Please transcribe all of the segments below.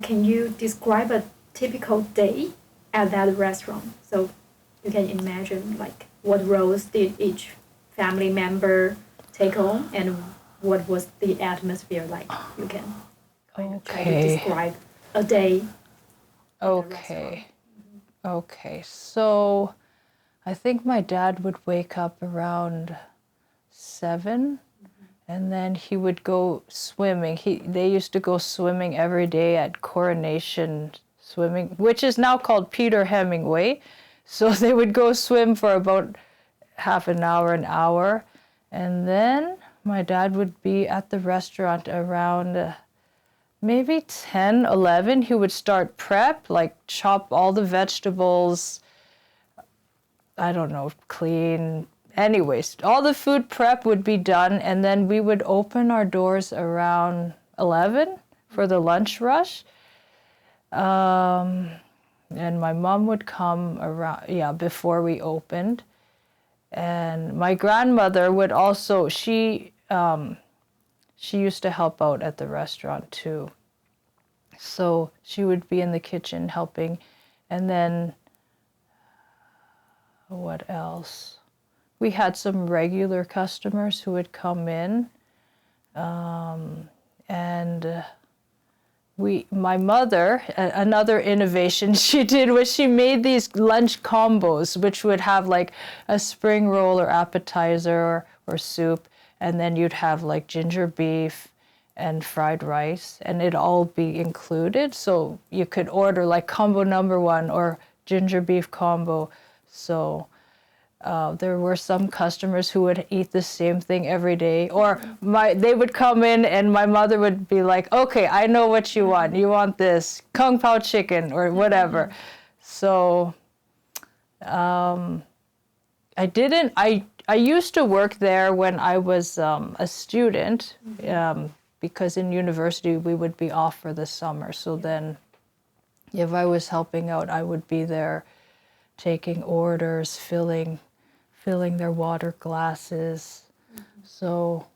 Can you describe a typical day at that restaurant? So you can imagine like what roles did each family member take on and what was the atmosphere like? You can kind of try to describe a day. Okay. Okay. So I think my dad would wake up around 7 and then he would go swimming. They used to go swimming every day at Coronation Swimming, which is now called Peter Hemingway. So they would go swim for about half an hour. And then my dad would be at the restaurant around maybe 10, 11. He would start prep, like chop all the vegetables, I don't know, clean. Anyways, all the food prep would be done, and then we would open our doors around 11 for the lunch rush. And my mom would come around, before we opened. And my grandmother would also, she used to help out at the restaurant too. So she would be in the kitchen helping. And then, what else? We had some regular customers who would come in. My mother, another innovation she did was she made these lunch combos, which would have like a spring roll or appetizer or soup, and then you'd have like ginger beef and fried rice, and it'd all be included. So you could order like combo number 1 or ginger beef combo. So there were some customers who would eat the same thing every day, or they would come in and my mother would be like, okay, I know what you want. You want this Kung Pao chicken or whatever. So I used to work there when I was a student, because in university we would be off for the summer. So then if I was helping out, I would be there taking orders, filling their water glasses. So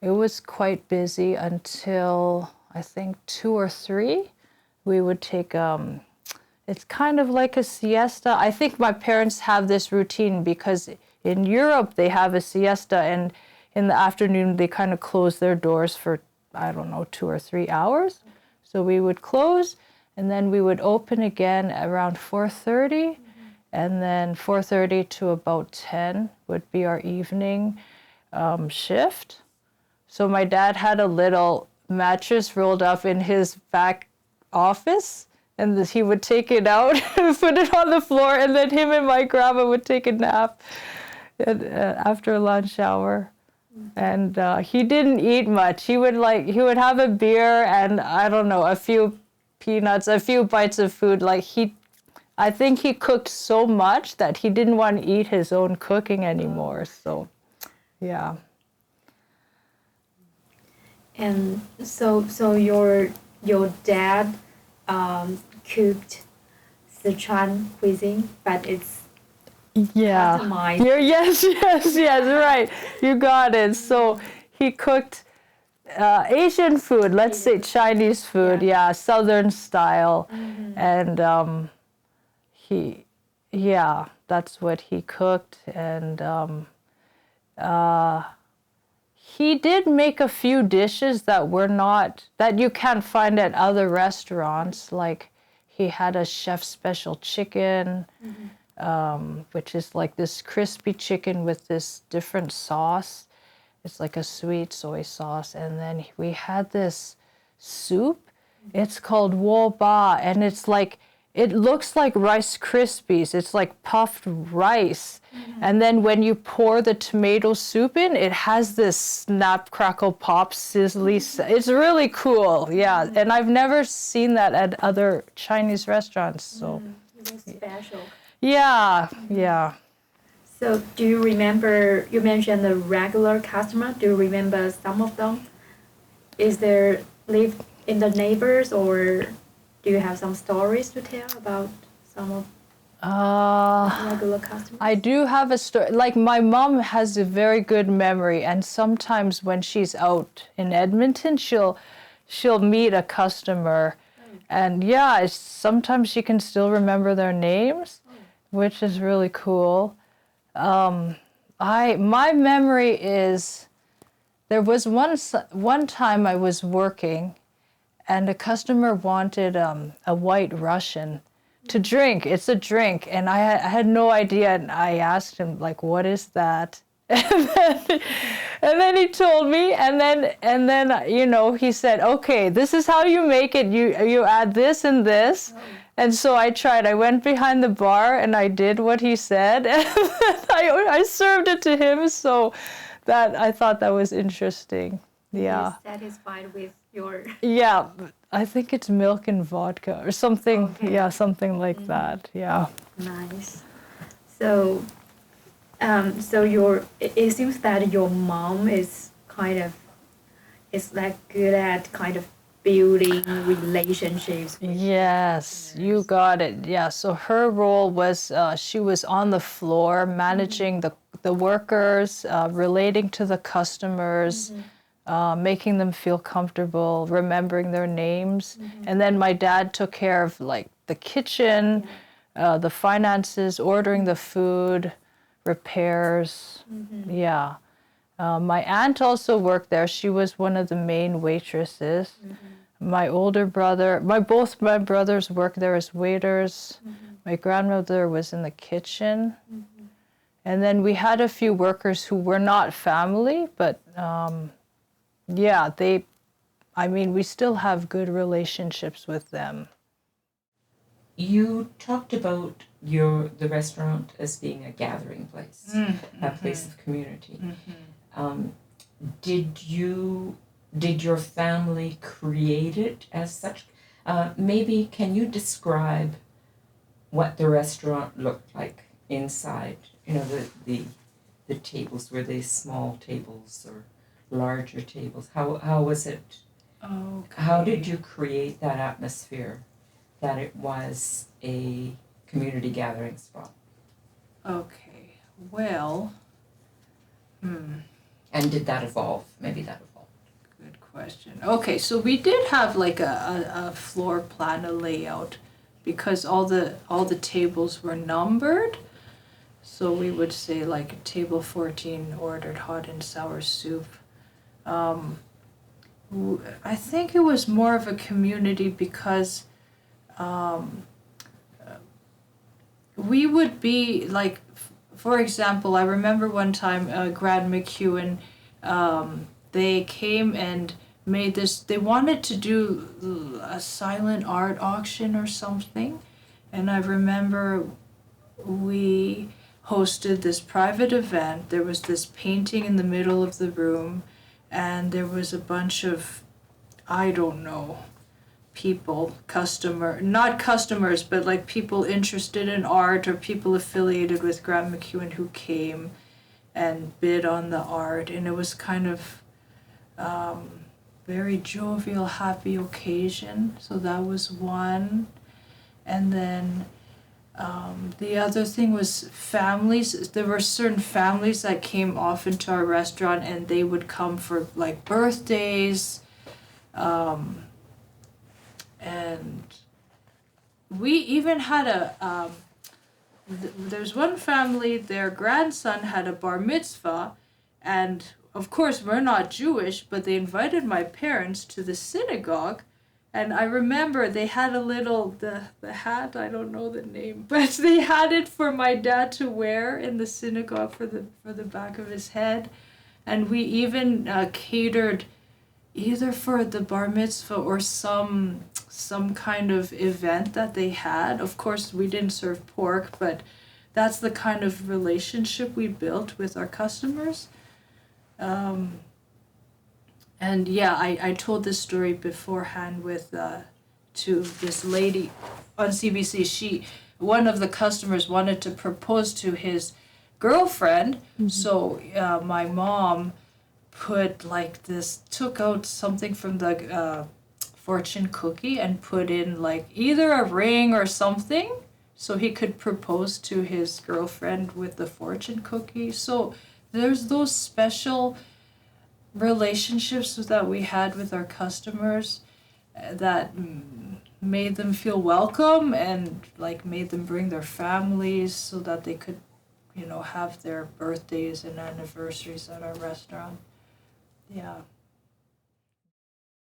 it was quite busy until I think 2 or 3. We would take, it's kind of like a siesta. I think my parents have this routine because in Europe they have a siesta, and in the afternoon they kind of close their doors for, I don't know, 2 or 3 hours. So we would close and then we would open again around 4:30. And then 4:30 to about 10 would be our evening shift. So my dad had a little mattress rolled up in his back office, and he would take it out and put it on the floor, and then him and my grandma would take a nap after lunch hour. And he didn't eat much. He would have a beer and, I don't know, a few peanuts, a few bites of food. I think he cooked so much that he didn't want to eat his own cooking anymore. So, yeah. And so your dad cooked Szechuan cuisine, but it's customized. Yes, right. You got it. So he cooked Asian food, let's say Chinese food, Southern style. And that's what he cooked. And he did make a few dishes that you can't find at other restaurants. Like he had a chef's special chicken, which is like this crispy chicken with this different sauce. It's like a sweet soy sauce. And then we had this soup. It's called wo ba, and it looks like Rice Krispies. It's like puffed rice. And then when you pour the tomato soup in, it has this snap, crackle, pop, sizzly. It's really cool, yeah. And I've never seen that at other Chinese restaurants. So it was special. Yeah. So do you remember, you mentioned the regular customer, do you remember some of them? Live in the neighbors, or do you have some stories to tell about some of regular customers? I do have a story. Like my mom has a very good memory, and sometimes when she's out in Edmonton, she'll meet a customer And sometimes she can still remember their names, which is really cool. My memory is there was one time I was working, and a customer wanted a White Russian to drink. It's a drink, and I had no idea. And I asked him, like, what is that? And then he told me, and then he said, okay, this is how you make it. You add this and this. And so I tried. I went behind the bar and I did what he said, and I served it to him. So that I thought that was interesting. Yeah. Are you satisfied with your? Yeah, I think it's milk and vodka or something. Okay. Yeah, something like that. Yeah. Nice. So, it seems that your mom is like good at kind of building relationships. Yes, you got it. Yeah, so her role was she was on the floor managing the workers, relating to the customers, making them feel comfortable, remembering their names. And then my dad took care of like the kitchen, the finances, ordering the food, repairs. Yeah. My aunt also worked there. She was one of the main waitresses. My older brother, both my brothers worked there as waiters. My grandmother was in the kitchen. And then we had a few workers who were not family, but we still have good relationships with them. You talked about the restaurant as being a gathering place, a place of community. Did your family create it as such? Maybe can you describe what the restaurant looked like inside? The tables, were they small tables or larger tables? How was it? Okay. How did you create that atmosphere that it was a community gathering spot? Okay, well, And did that evolve? Maybe that evolved. good question. Okay, so we did have like a floor plan, a layout, because all the tables were numbered. So we would say like table 14 ordered hot and sour soup. I think it was more of a community because we would be like, for example, I remember one time Grad McEwen, they came and made this, they wanted to do a silent art auction or something. And I remember we hosted this private event. There was this painting in the middle of the room, and there was a bunch of, I don't know, people, not customers, but like people interested in art or people affiliated with Grant McEwen who came and bid on the art. And it was kind of very jovial, happy occasion. So that was one. And then the other thing was families. There were certain families that came often to our restaurant, and they would come for like birthdays. And we even had there's one family, their grandson had a bar mitzvah, and of course we're not Jewish, but they invited my parents to the synagogue. And I remember they had a little, the hat, I don't know the name, but they had it for my dad to wear in the synagogue for the back of his head. And we even catered either for the bar mitzvah or some kind of event that they had. Of course, we didn't serve pork, but that's the kind of relationship we built with our customers. And yeah, I told this story beforehand with to this lady on CBC. One of the customers wanted to propose to his girlfriend, so my mom took out something from the fortune cookie and put in like either a ring or something, so he could propose to his girlfriend with the fortune cookie. So there's those special relationships that we had with our customers that made them feel welcome and like made them bring their families so that they could, have their birthdays and anniversaries at our restaurant. Yeah.